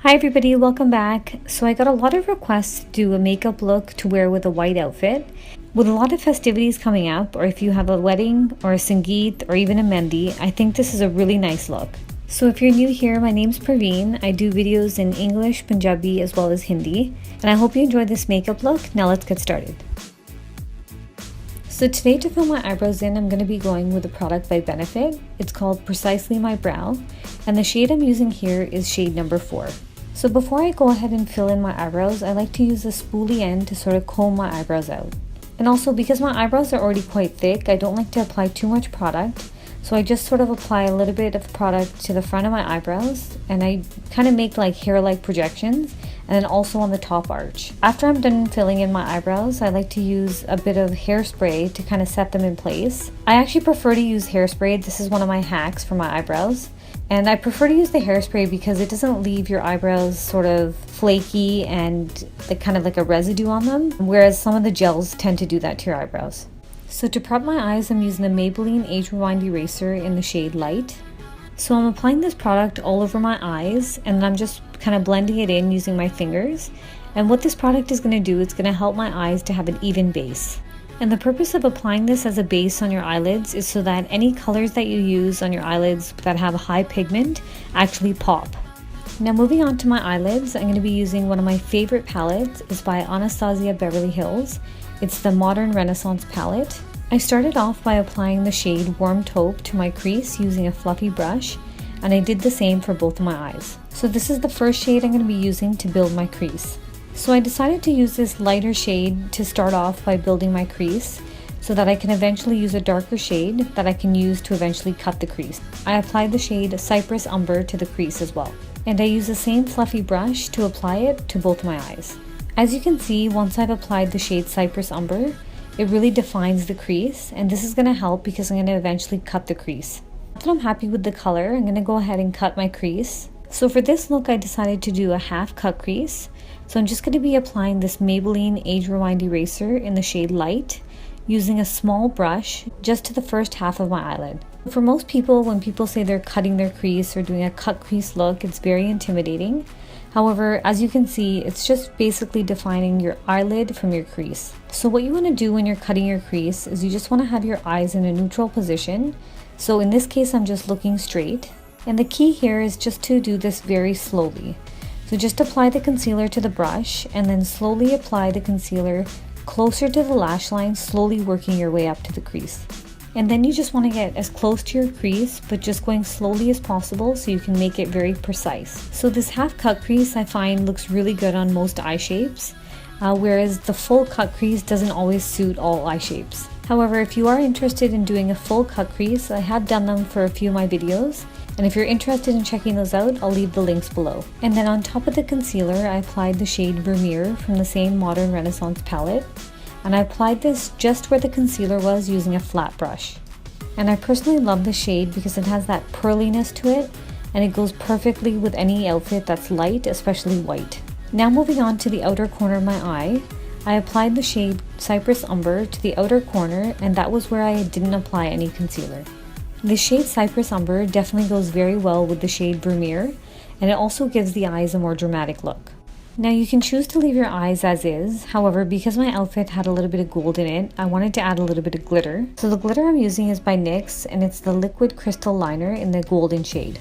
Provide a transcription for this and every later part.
Hi everybody, welcome back. So I got a lot of requests to do a makeup look to wear with a white outfit. With a lot of festivities coming up, or if you have a wedding or a Sangeet or even a Mehndi, I think this is a really nice look. So if you're new here, my name's Parveen. I do videos in English, Punjabi as well as Hindi, and I hope you enjoyed this makeup look. Now let's get started. So today to fill my eyebrows in, I'm going to be going with a product by Benefit. It's called Precisely My Brow, and the shade I'm using here is shade number 4. So before I go ahead and fill in my eyebrows, I like to use the spoolie end to sort of comb my eyebrows out. And also because my eyebrows are already quite thick, I don't like to apply too much product. So I just sort of apply a little bit of product to the front of my eyebrows, and I kind of make like hair-like projections, and then also on the top arch. After I'm done filling in my eyebrows, I like to use a bit of hairspray to kind of set them in place. I actually prefer to use hairspray. This is one of my hacks for my eyebrows. And I prefer to use the hairspray because it doesn't leave your eyebrows sort of flaky and kind of like a residue on them, whereas some of the gels tend to do that to your eyebrows. So to prep my eyes, I'm using the Maybelline Age Rewind Eraser in the shade Light. So I'm applying this product all over my eyes, and I'm just kind of blending it in using my fingers. And what this product is going to do, it's going to help my eyes to have an even base. And the purpose of applying this as a base on your eyelids is so that any colors that you use on your eyelids that have a high pigment actually pop. Now moving on to my eyelids, I'm going to be using one of my favorite palettes. It's by Anastasia Beverly Hills. It's the Modern Renaissance palette. I started off by applying the shade Warm Taupe to my crease using a fluffy brush, and I did the same for both of my eyes. So this is the first shade I'm going to be using to build my crease. So I decided to use this lighter shade to start off by building my crease so that I can eventually use a darker shade that I can use to eventually cut the crease. I applied the shade Cypress Umber to the crease as well. And I use the same fluffy brush to apply it to both my eyes. As you can see, once I've applied the shade Cypress Umber, it really defines the crease, and this is going to help because I'm going to eventually cut the crease. After I'm happy with the color, I'm going to go ahead and cut my crease. So for this look, I decided to do a half cut crease. So I'm just going to be applying this Maybelline Age Rewind Eraser in the shade Light, using a small brush just to the first half of my eyelid. For most people, when people say they're cutting their crease or doing a cut crease look, it's very intimidating. However, as you can see, it's just basically defining your eyelid from your crease. So what you want to do when you're cutting your crease is you just want to have your eyes in a neutral position. So in this case, I'm just looking straight. And the key here is just to do this very slowly. So just apply the concealer to the brush and then slowly apply the concealer closer to the lash line, slowly working your way up to the crease. And then you just want to get as close to your crease, but just going slowly as possible so you can make it very precise. So this half cut crease I find looks really good on most eye shapes, whereas the full cut crease doesn't always suit all eye shapes. However, if you are interested in doing a full cut crease, I have done them for a few of my videos. And if you're interested in checking those out, I'll leave the links below. And then on top of the concealer, I applied the shade Vermeer from the same Modern Renaissance palette. And I applied this just where the concealer was using a flat brush. And I personally love the shade because it has that pearliness to it, and it goes perfectly with any outfit that's light, especially white. Now moving on to the outer corner of my eye, I applied the shade Cypress Umber to the outer corner, and that was where I didn't apply any concealer. The shade Cypress Umber definitely goes very well with the shade Vermeer, and it also gives the eyes a more dramatic look. Now you can choose to leave your eyes as is, however, because my outfit had a little bit of gold in it, I wanted to add a little bit of glitter. So the glitter I'm using is by NYX, and it's the Liquid Crystal Liner in the golden shade.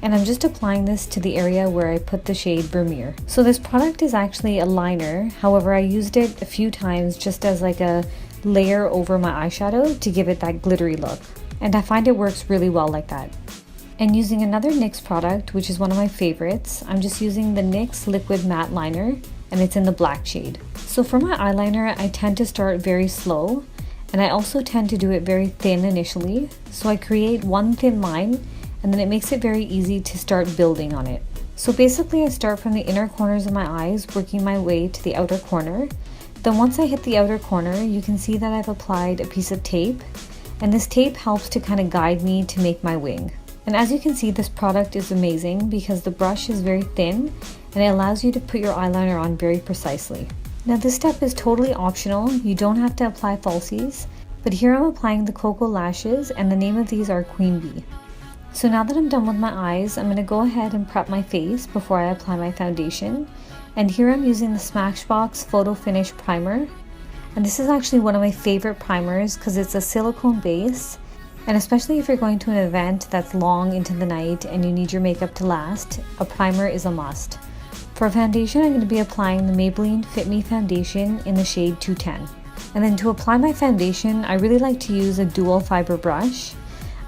And I'm just applying this to the area where I put the shade Vermeer. So this product is actually a liner, however I used it a few times just as like a layer over my eyeshadow to give it that glittery look. And I find it works really well like that. And using another NYX product, which is one of my favorites, I'm just using the NYX Liquid Matte Liner, and it's in the black shade. So for my eyeliner, I tend to start very slow, and I also tend to do it very thin initially. So I create one thin line, and then it makes it very easy to start building on it. So basically I start from the inner corners of my eyes, working my way to the outer corner. Then once I hit the outer corner, you can see that I've applied a piece of tape, and this tape helps to kind of guide me to make my wing. And as you can see, this product is amazing because the brush is very thin and it allows you to put your eyeliner on very precisely. Now this step is totally optional, you don't have to apply falsies, but here I'm applying the Cocoa Lashes, and the name of these are Queen Bee. So now that I'm done with my eyes, I'm going to go ahead and prep my face before I apply my foundation. And here I'm using the Smashbox Photo Finish Primer. And this is actually one of my favorite primers because it's a silicone base. And especially if you're going to an event that's long into the night and you need your makeup to last, a primer is a must. For foundation, I'm going to be applying the Maybelline Fit Me Foundation in the shade 210. And then to apply my foundation, I really like to use a dual fiber brush.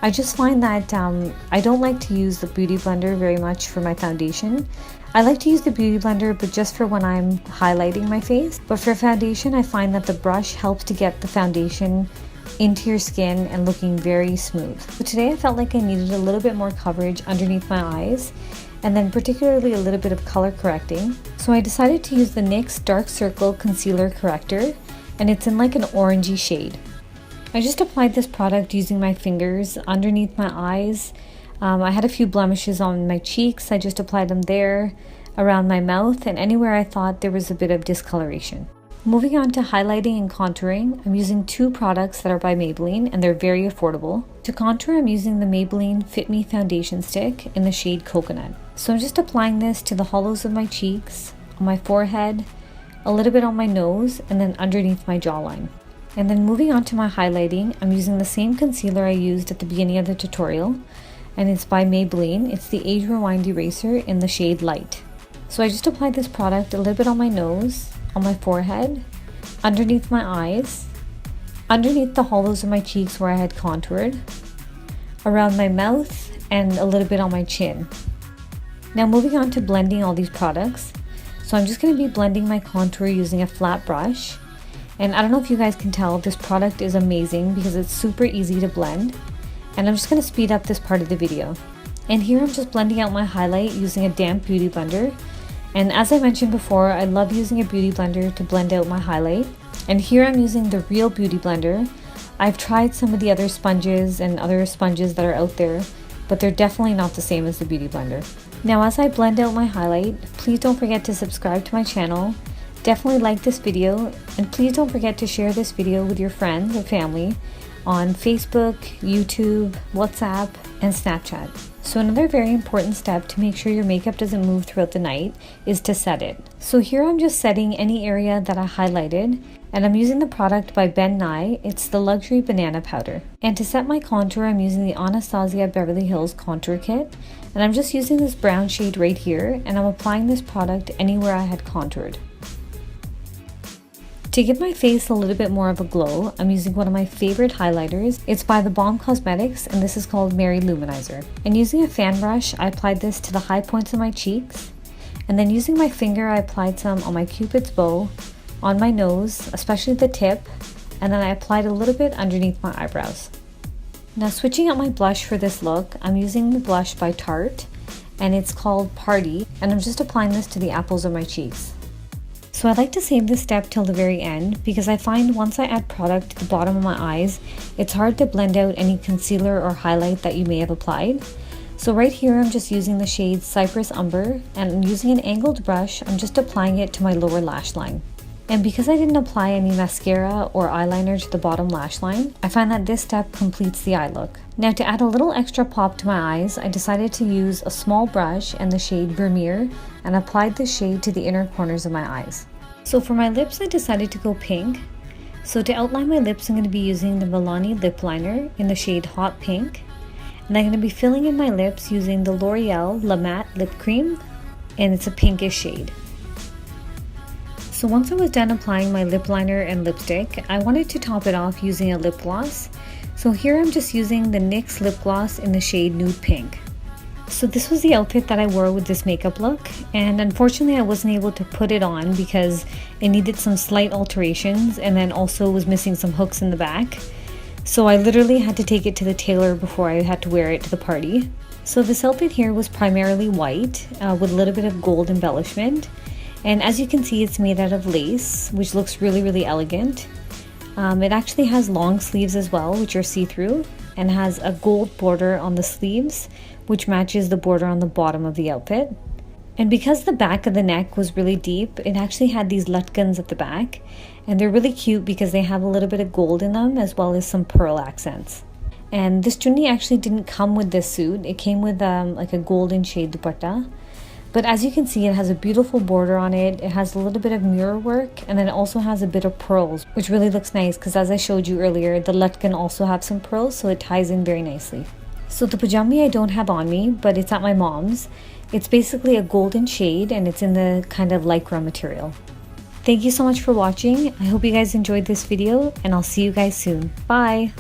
I just find that I don't like to use the Beauty Blender very much for my foundation. I like to use the Beauty Blender, but just for when I'm highlighting my face. But for foundation, I find that the brush helps to get the foundation into your skin and looking very smooth. So today I felt like I needed a little bit more coverage underneath my eyes, and then particularly a little bit of color correcting. So I decided to use the NYX Dark Circle Concealer Corrector, and it's in like an orangey shade. I just applied this product using my fingers underneath my eyes. I had a few blemishes on my cheeks. I just applied them there, around my mouth, and anywhere I thought there was a bit of discoloration. Moving on to highlighting and contouring, I'm using two products that are by Maybelline and they're very affordable. To contour, I'm using the Maybelline Fit Me Foundation Stick in the shade Coconut. So I'm just applying this to the hollows of my cheeks, on my forehead, a little bit on my nose, and then underneath my jawline. And then moving on to my highlighting, I'm using the same concealer I used at the beginning of the tutorial, and it's by Maybelline. It's the Age Rewind Eraser in the shade Light. So I just applied this product a little bit on my nose, on my forehead, underneath my eyes, underneath the hollows of my cheeks where I had contoured, around my mouth, and a little bit on my chin. Now moving on to blending all these products. So I'm just going to be blending my contour using a flat brush. And I don't know if you guys can tell, this product is amazing because it's super easy to blend. And I'm just going to speed up this part of the video. And here I'm just blending out my highlight using a damp beauty blender. And as I mentioned before, I love using a beauty blender to blend out my highlight. And here I'm using the Real Beauty Blender. I've tried some of the other sponges and other sponges that are out there, but they're definitely not the same as the Beauty Blender. Now as I blend out my highlight, please don't forget to subscribe to my channel. Definitely like this video, and please don't forget to share this video with your friends or family on Facebook, YouTube, WhatsApp, and Snapchat. So another very important step to make sure your makeup doesn't move throughout the night is to set it. So here I'm just setting any area that I highlighted, and I'm using the product by Ben Nye. It's the Luxury Banana Powder. And to set my contour, I'm using the Anastasia Beverly Hills Contour Kit, and I'm just using this brown shade right here, and I'm applying this product anywhere I had contoured. To give my face a little bit more of a glow, I'm using one of my favorite highlighters. It's by The Balm Cosmetics, and this is called Mary Luminizer. And using a fan brush, I applied this to the high points of my cheeks. And then using my finger, I applied some on my Cupid's bow, on my nose, especially the tip, and then I applied a little bit underneath my eyebrows. Now switching out my blush for this look, I'm using the blush by Tarte, and it's called Party, and I'm just applying this to the apples of my cheeks. So I like to save this step till the very end because I find once I add product to the bottom of my eyes, it's hard to blend out any concealer or highlight that you may have applied. So right here I'm just using the shade Cypress Umber, and using an angled brush, I'm just applying it to my lower lash line. And because I didn't apply any mascara or eyeliner to the bottom lash line, I find that this step completes the eye look. Now to add a little extra pop to my eyes, I decided to use a small brush and the shade Vermeer and applied this shade to the inner corners of my eyes. So for my lips, I decided to go pink. So to outline my lips, I'm going to be using the Milani lip liner in the shade Hot Pink. And I'm going to be filling in my lips using the L'Oreal La Matte Lip Cream, and it's a pinkish shade. So once I was done applying my lip liner and lipstick, I wanted to top it off using a lip gloss. So here I'm just using the NYX lip gloss in the shade Nude Pink. So this was the outfit that I wore with this makeup look, and unfortunately I wasn't able to put it on because it needed some slight alterations, and then also was missing some hooks in the back. So I literally had to take it to the tailor before I had to wear it to the party. So this outfit here was primarily white with a little bit of gold embellishment, and as you can see, it's made out of lace, which looks really elegant. It actually has long sleeves as well, which are see-through, and has a gold border on the sleeves, which matches the border on the bottom of the outfit. And because the back of the neck was really deep, it actually had these lutkins at the back, and they're really cute because they have a little bit of gold in them as well as some pearl accents. And this chunni actually didn't come with this suit. It came with like a golden shade dupatta. But as you can see, it has a beautiful border on it. It has a little bit of mirror work, and then it also has a bit of pearls, which really looks nice because as I showed you earlier, the latkan also have some pearls, so it ties in very nicely. So the pajami I don't have on me, but it's at my mom's. It's basically a golden shade and it's in the kind of lycra material. Thank you so much for watching. I hope you guys enjoyed this video and I'll see you guys soon. Bye!